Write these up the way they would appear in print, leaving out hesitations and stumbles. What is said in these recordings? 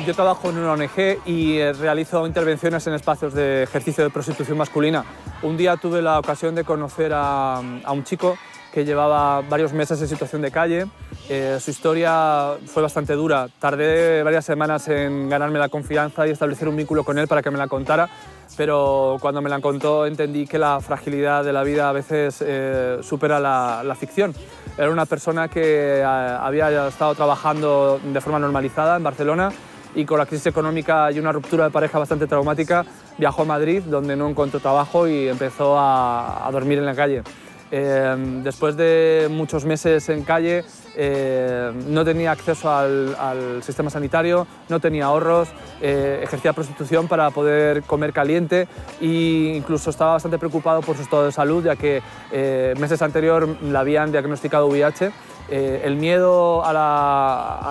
Yo trabajo en una ONG y realizo intervenciones en espacios de ejercicio de prostitución masculina. Un día tuve la ocasión de conocer a un chico que llevaba varios meses en situación de calle. Su historia fue bastante dura. Tardé varias semanas en ganarme la confianza y establecer un vínculo con él para que me la contara, pero cuando me la contó entendí que la fragilidad de la vida a veces supera la ficción. Era una persona que había estado trabajando de forma normalizada en Barcelona y con la crisis económica y una ruptura de pareja bastante traumática viajó a Madrid, donde no encontró trabajo y empezó a dormir en la calle. Después de muchos meses en calle, no tenía acceso al sistema sanitario, no tenía ahorros, ejercía prostitución para poder comer caliente e incluso estaba bastante preocupado por su estado de salud, ya que meses anterior le habían diagnosticado VIH. El miedo a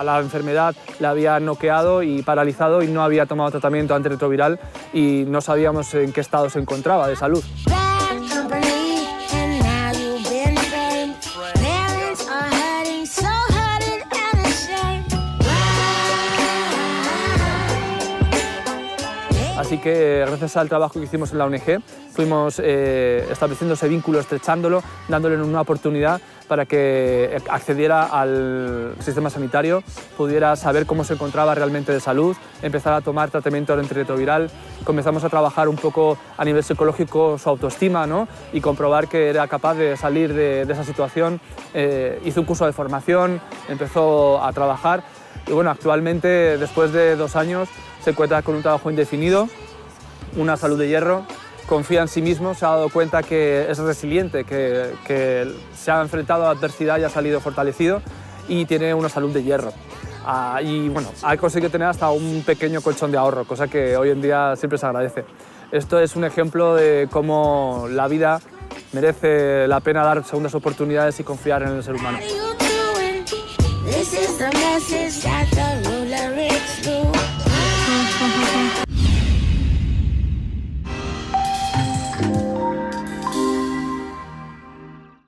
la enfermedad le había noqueado y paralizado y no había tomado tratamiento antirretroviral y no sabíamos en qué estado se encontraba de salud. Así que gracias al trabajo que hicimos en la ONG fuimos estableciendo ese vínculo, estrechándolo, dándole una oportunidad para que accediera al sistema sanitario, pudiera saber cómo se encontraba realmente de salud, empezar a tomar tratamiento antirretroviral. Comenzamos a trabajar un poco a nivel psicológico su autoestima, ¿no? Y comprobar que era capaz de salir de esa situación. Hizo un curso de formación, empezó a trabajar y bueno, actualmente, después de 2 años, se encuentra con un trabajo indefinido, una salud de hierro, confía en sí mismo, se ha dado cuenta que es resiliente, que se ha enfrentado a la adversidad y ha salido fortalecido y tiene una salud de hierro. Y bueno, ha conseguido tener hasta un pequeño colchón de ahorro, cosa que hoy en día siempre se agradece. Esto es un ejemplo de cómo la vida merece la pena dar segundas oportunidades y confiar en el ser humano.